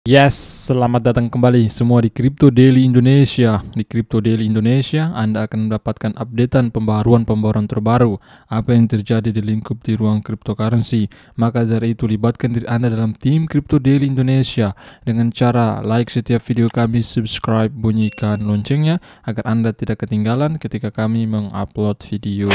Yes, selamat datang kembali semua di Crypto Daily Indonesia. Di Crypto Daily Indonesia, Anda akan mendapatkan updatean pembaruan terbaru, apa yang terjadi di lingkup di ruang cryptocurrency. Maka dari itu, libatkan diri Anda dalam tim Crypto Daily Indonesia dengan cara like setiap video kami, subscribe, bunyikan loncengnya agar Anda tidak ketinggalan ketika kami mengupload video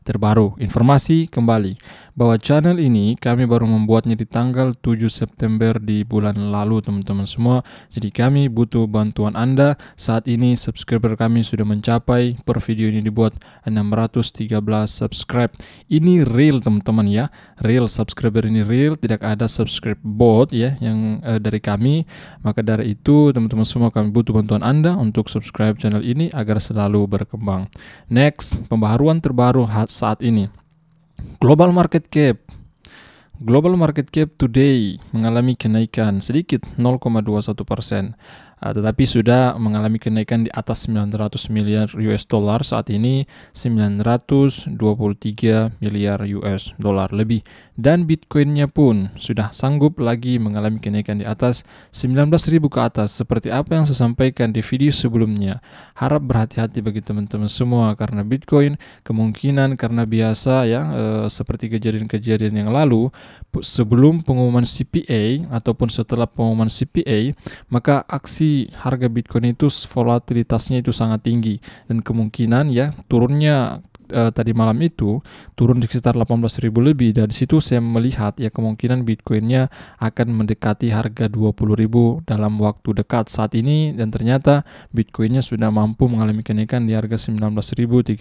terbaru. Informasi kembali bahwa channel ini kami baru membuatnya di tanggal 7 September di bulan lalu, teman-teman semua. Jadi kami butuh bantuan Anda. Saat ini subscriber kami sudah mencapai, per video ini dibuat 613 subscribe. Ini real, teman-teman ya. Real subscriber ini real, tidak ada subscribe bot ya yang dari kami. Maka dari itu, teman-teman semua, kami butuh bantuan Anda untuk subscribe channel ini agar selalu berkembang. Next, pembaharuan terbaru saat ini. Global market cap today mengalami kenaikan sedikit 0,21%, tetapi sudah mengalami kenaikan di atas 900 miliar US dollar. Saat ini 923 miliar US dollar lebih, dan Bitcoinnya pun sudah sanggup lagi mengalami kenaikan di atas 19.000 ke atas. Seperti apa yang saya sampaikan di video sebelumnya, harap berhati-hati bagi teman-teman semua, karena Bitcoin kemungkinan karena biasa ya seperti kejadian-kejadian yang lalu, sebelum pengumuman CPA ataupun setelah pengumuman CPA, maka aksi harga Bitcoin itu volatilitasnya itu sangat tinggi, dan kemungkinan ya turunnya tadi malam itu turun di sekitar 18.000 lebih. Dari situ saya melihat ya kemungkinan Bitcoinnya akan mendekati harga 20.000 dalam waktu dekat saat ini, dan ternyata Bitcoinnya sudah mampu mengalami kenaikan di harga 19.386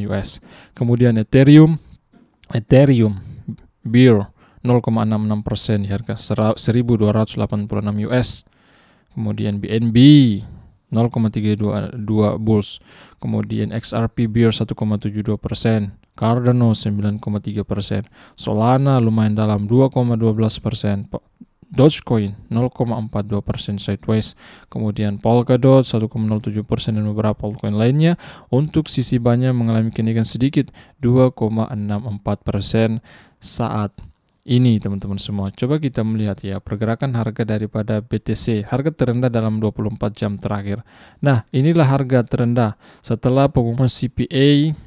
US. Kemudian Ethereum Bear 0,66% di harga 1.286 US. Kemudian BNB 0,322 Bulls. Kemudian XRP Bear 1,72%, Cardano 9,3%, Solana lumayan dalam 2,12%, Dogecoin 0,42% sideways, kemudian Polkadot 1,07%, dan beberapa altcoin lainnya. Untuk sisi banyak mengalami kenaikan sedikit 2,64% saat ini, teman-teman semua. Coba kita melihat ya pergerakan harga daripada BTC, harga terendah dalam 24 jam terakhir. Nah, inilah harga terendah setelah pengumuman CPA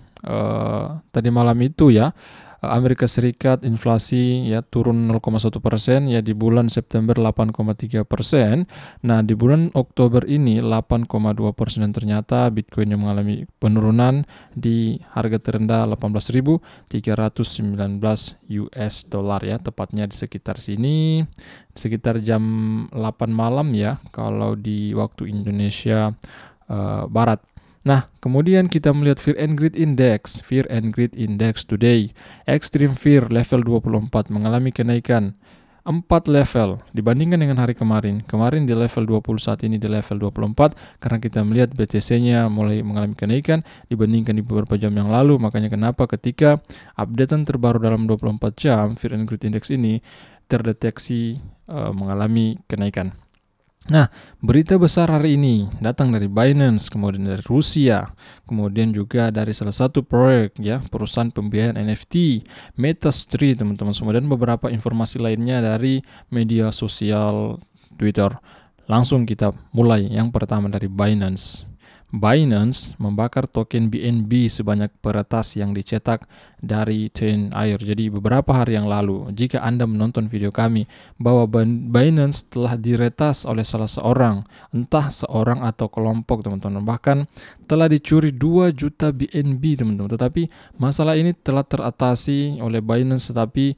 tadi malam itu ya. Amerika Serikat inflasi ya turun 0,1% ya di bulan September 8,3%. Nah, di bulan Oktober ini 8,2%, dan ternyata Bitcoin yang mengalami penurunan di harga terendah 18.319 US dollar ya, tepatnya di sekitar sini, sekitar jam 8 malam ya kalau di waktu Indonesia Barat. Nah, kemudian kita melihat Fear and Greed Index today. Extreme Fear level 24 mengalami kenaikan 4 level dibandingkan dengan hari kemarin. Kemarin di level 20, saat ini di level 24, karena kita melihat BTC-nya mulai mengalami kenaikan dibandingkan di beberapa jam yang lalu. Makanya kenapa ketika updatean terbaru dalam 24 jam, Fear and Greed Index ini terdeteksi mengalami kenaikan. Nah, berita besar hari ini datang dari Binance, kemudian dari Rusia, kemudian juga dari salah satu proyek ya, perusahaan pembiayaan NFT, MetaStreet, teman-teman semua, dan beberapa informasi lainnya dari media sosial Twitter. Langsung kita mulai. Yang pertama dari Binance membakar token BNB sebanyak peretas yang dicetak dari Chain Air. Jadi beberapa hari yang lalu, jika Anda menonton video kami, bahwa Binance telah diretas oleh salah seorang, entah seorang atau kelompok, teman-teman. Bahkan telah dicuri 2 juta BNB, teman-teman. Tetapi masalah ini telah teratasi oleh Binance, tetapi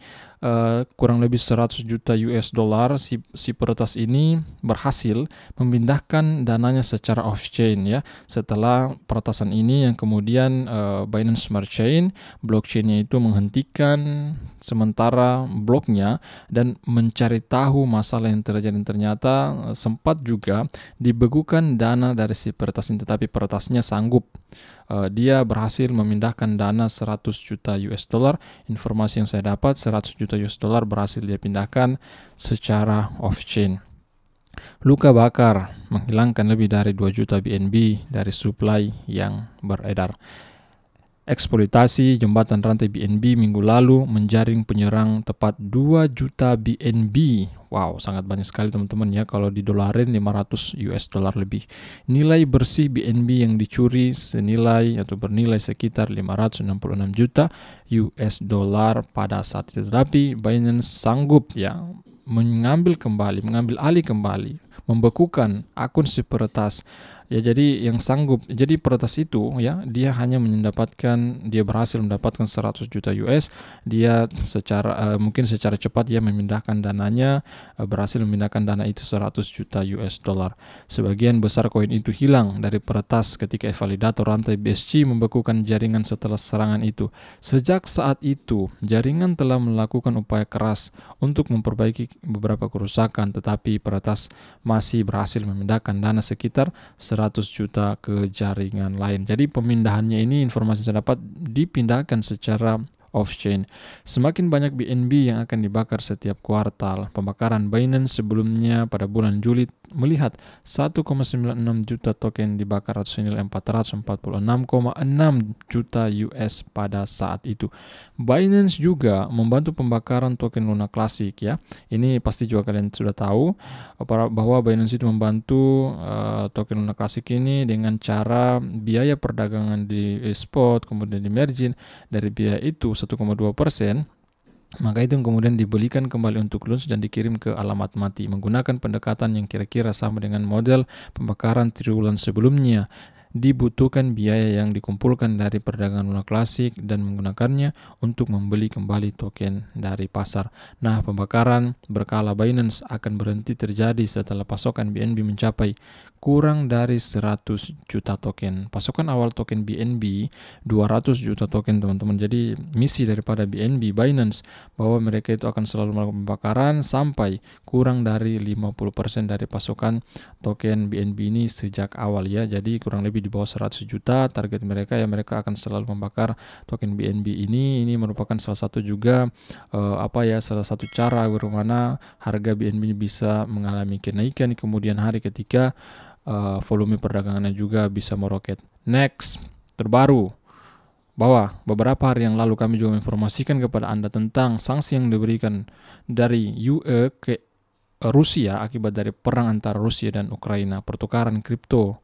kurang lebih 100 juta US dollar si peretas ini berhasil memindahkan dananya secara off-chain ya. Setelah peretasan ini yang kemudian Binance Smart Chain, blockchainnya itu menghentikan sementara bloknya dan mencari tahu masalah yang terjadi. Ternyata sempat juga dibekukan dana dari si peretas ini, tetapi peretasnya sanggup. Dia berhasil memindahkan dana 100 juta US dollar. Informasi yang saya dapat, 100 juta US dollar berhasil dia pindahkan secara off-chain. Luka bakar menghilangkan lebih dari 2 juta BNB dari supply yang beredar. eksploitasi jembatan rantai BNB minggu lalu menjaring penyerang tepat 2 juta BNB. Wow, sangat banyak sekali teman-teman ya, kalau didolarin 500 US dollar lebih. Nilai bersih BNB yang dicuri senilai atau bernilai sekitar 566 juta US dollar pada saat itu. Tetapi Binance sanggup ya mengambil alih kembali, membekukan akun si peretas. Ya, jadi yang sanggup, jadi peretas itu ya, dia berhasil mendapatkan 100 juta US. Dia mungkin secara cepat dia memindahkan dananya, berhasil memindahkan dana itu 100 juta US dollar. Sebagian besar koin itu hilang dari peretas ketika validator rantai BSC membekukan jaringan setelah serangan itu. Sejak saat itu, jaringan telah melakukan upaya keras untuk memperbaiki beberapa kerusakan, tetapi peretas masih berhasil memindahkan dana sekitar 100 juta ke jaringan lain. Jadi pemindahannya ini, informasi saya dapat, dipindahkan secara off-chain. Semakin banyak BNB yang akan dibakar setiap kuartal. Pembakaran Binance sebelumnya pada bulan Juli melihat 1,96 juta token dibakar atau senilai 446,6 juta US pada saat itu. Binance juga membantu pembakaran token Luna Classic ya. Ini pasti juga kalian sudah tahu bahwa Binance itu membantu token Luna Classic ini dengan cara biaya perdagangan di spot kemudian di margin. Dari biaya itu 1,2%, maka itu yang kemudian dibelikan kembali untuk launch dan dikirim ke alamat mati menggunakan pendekatan yang kira-kira sama dengan model pembakaran triwulan sebelumnya. Dibutuhkan biaya yang dikumpulkan dari perdagangan Luna Classic dan menggunakannya untuk membeli kembali token dari pasar. Nah, pembakaran berkala Binance akan berhenti terjadi setelah pasokan BNB mencapai kurang dari 100 juta token. Pasokan awal token BNB 200 juta token teman-teman. Jadi misi daripada BNB Binance bahwa mereka itu akan selalu melakukan pembakaran sampai kurang dari 50% dari pasokan token BNB ini sejak awal ya. Jadi kurang lebih di bawah 100 juta target mereka ya, mereka akan selalu membakar token BNB ini. Ini merupakan salah satu juga salah satu cara bagaimana harga BNB bisa mengalami kenaikan di kemudian hari ketika volume perdagangannya juga bisa meroket. Next, terbaru bahwa beberapa hari yang lalu kami juga menginformasikan kepada Anda tentang sanksi yang diberikan dari UE ke Rusia akibat dari perang antara Rusia dan Ukraina. Pertukaran kripto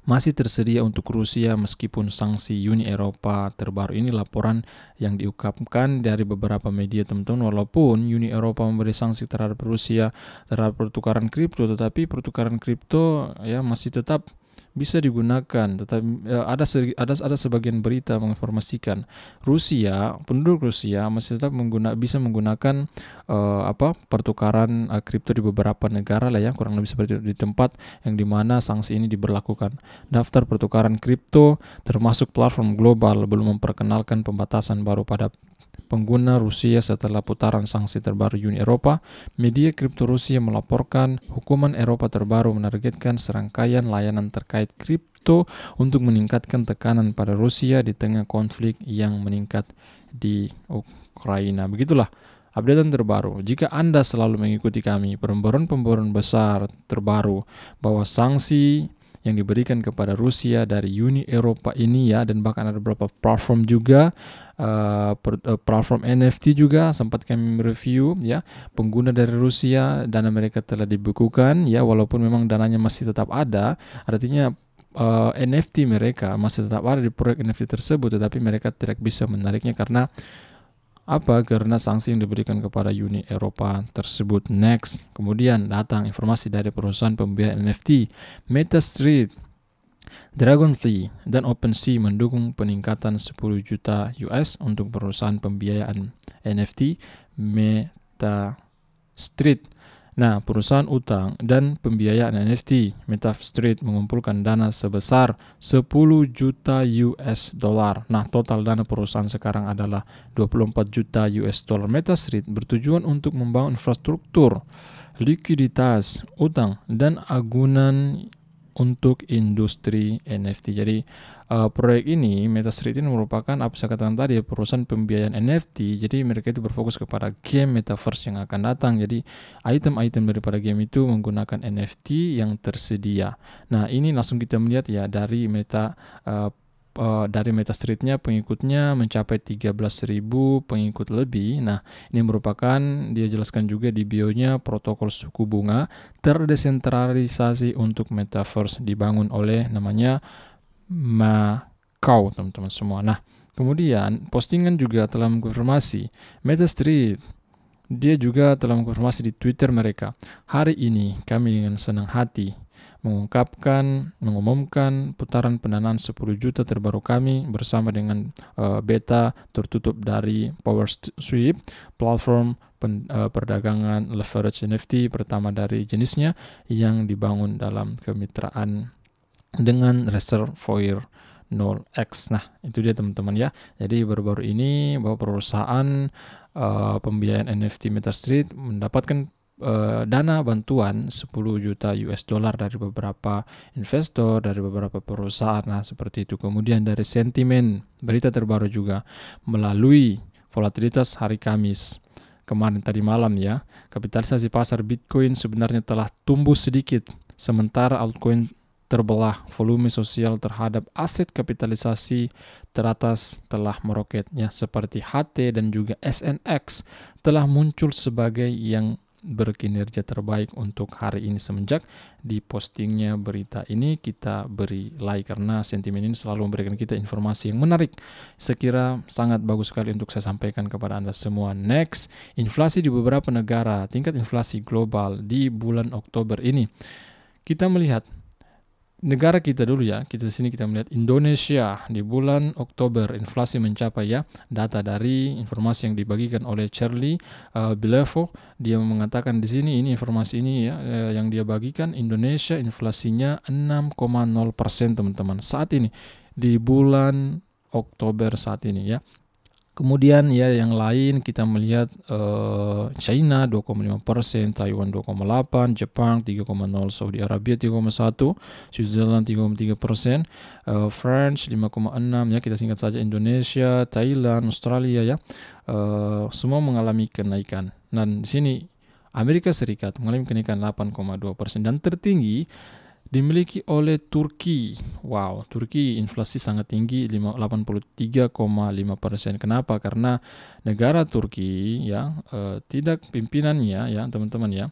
masih tersedia untuk Rusia meskipun sanksi Uni Eropa terbaru. Ini laporan yang diungkapkan dari beberapa media teman-teman. Walaupun Uni Eropa memberi sanksi terhadap Rusia terhadap pertukaran kripto, tetapi pertukaran kripto ya masih tetap bisa digunakan. Tetapi ada sebagian berita menginformasikan penduduk Rusia masih tetap bisa menggunakan pertukaran kripto di beberapa negara lah ya, kurang lebih seperti di tempat yang dimana sanksi ini diberlakukan. Daftar pertukaran kripto termasuk platform global belum memperkenalkan pembatasan baru pada pengguna Rusia setelah putaran sanksi terbaru Uni Eropa. Media kripto Rusia melaporkan hukuman Eropa terbaru menargetkan serangkaian layanan terkait kripto untuk meningkatkan tekanan pada Rusia di tengah konflik yang meningkat di Ukraina. Begitulah updatean terbaru. Jika Anda selalu mengikuti kami, pembaruan besar terbaru bahwa sanksi yang diberikan kepada Rusia dari Uni Eropa ini ya, dan bahkan ada beberapa platform juga, platform NFT juga sempat kami review ya, pengguna dari Rusia dana mereka telah dibekukan ya, walaupun memang dananya masih tetap ada, artinya NFT mereka masih tetap ada di proyek NFT tersebut, tetapi mereka tidak bisa menariknya karena karena sanksi yang diberikan kepada Uni Eropa tersebut. Next, kemudian datang informasi dari perusahaan pembiayaan NFT, MetaStreet, Dragonfly, dan OpenSea mendukung peningkatan 10 juta US untuk perusahaan pembiayaan NFT MetaStreet. Nah, perusahaan utang dan pembiayaan NFT MetaStreet mengumpulkan dana sebesar 10 juta US dollar. Nah, total dana perusahaan sekarang adalah 24 juta US dollar. MetaStreet bertujuan untuk membangun infrastruktur, likuiditas, utang, dan agunan untuk industri NFT. Jadi proyek ini, MetaStreet ini merupakan apa saya katakan tadi, perusahaan pembiayaan NFT. Jadi mereka itu berfokus kepada game metaverse yang akan datang. Jadi item-item daripada game itu menggunakan NFT yang tersedia. Nah, ini langsung kita melihat ya dari dari MetaStreet-nya pengikutnya mencapai 13.000 pengikut lebih. Nah, ini merupakan, dia jelaskan juga di bio-nya, protokol suku bunga terdesentralisasi untuk Metaverse dibangun oleh namanya Macau, teman-teman semua. Nah, kemudian postingan juga telah mengkonfirmasi MetaStreet. Dia juga telah mengkonfirmasi di Twitter mereka. Hari ini kami dengan senang hati mengumumkan putaran pendanaan 10 juta terbaru kami bersama dengan beta tertutup dari PowerSweep, platform perdagangan leverage NFT pertama dari jenisnya yang dibangun dalam kemitraan dengan Reservoir 0x. Nah, itu dia teman-teman ya. Jadi baru-baru ini bahwa perusahaan pembiayaan NFT MetaStreet mendapatkan dana bantuan 10 juta US dollar dari beberapa investor, dari beberapa perusahaan. Nah, seperti itu. Kemudian dari sentimen, berita terbaru juga melalui volatilitas hari Kamis kemarin tadi malam ya, kapitalisasi pasar Bitcoin sebenarnya telah tumbuh sedikit, sementara altcoin terbelah. Volume sosial terhadap aset kapitalisasi teratas telah meroket ya, seperti HT dan juga SNX telah muncul sebagai yang berkinerja terbaik untuk hari ini. Semenjak di postingnya berita ini kita beri like karena sentimen ini selalu memberikan kita informasi yang menarik. Sekira sangat bagus sekali untuk saya sampaikan kepada Anda semua. Next, inflasi di beberapa negara, tingkat inflasi global di bulan Oktober ini. Kita melihat negara kita dulu ya, kita di sini kita melihat Indonesia di bulan Oktober inflasi mencapai ya, data dari informasi yang dibagikan oleh Charlie Bilevo, dia mengatakan di sini, ini informasi ini ya yang dia bagikan, Indonesia inflasinya 6,0% teman-teman saat ini di bulan Oktober saat ini ya. Kemudian ya yang lain kita melihat China 2,5%, Taiwan 2,8%, Jepang 3,0%, Saudi Arabia 3,1%, Switzerland 3,3%, France 5,6% ya, kita singkat saja Indonesia, Thailand, Australia ya, semua mengalami kenaikan. Dan di sini Amerika Serikat mengalami kenaikan 8,2% dan tertinggi dimiliki oleh Turki. Wow, Turki inflasi sangat tinggi 83,5%. Kenapa? Karena negara Turki ya tidak pimpinannya ya teman-teman ya,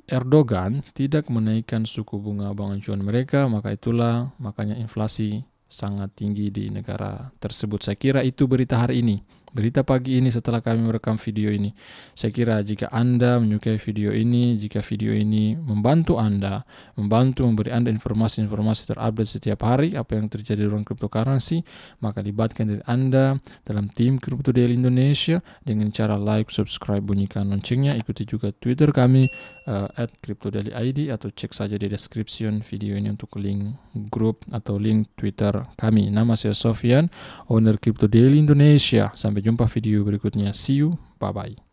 Erdogan tidak menaikkan suku bunga bank acuan mereka, makanya inflasi sangat tinggi di negara tersebut. Saya kira itu berita hari ini. Berita pagi ini setelah kami merekam video ini. Saya kira jika Anda menyukai video ini, jika video ini membantu Anda, memberi Anda informasi-informasi terupdate setiap hari, apa yang terjadi di ruang cryptocurrency, maka libatkan diri Anda dalam tim Crypto Daily Indonesia dengan cara like, subscribe, bunyikan loncengnya. Ikuti juga Twitter kami @CryptoDailyID atau cek saja di description video ini untuk link grup atau link Twitter kami. Nama saya Sofyan, owner Crypto Daily Indonesia. Sampai jumpa video berikutnya. See you. Bye-bye.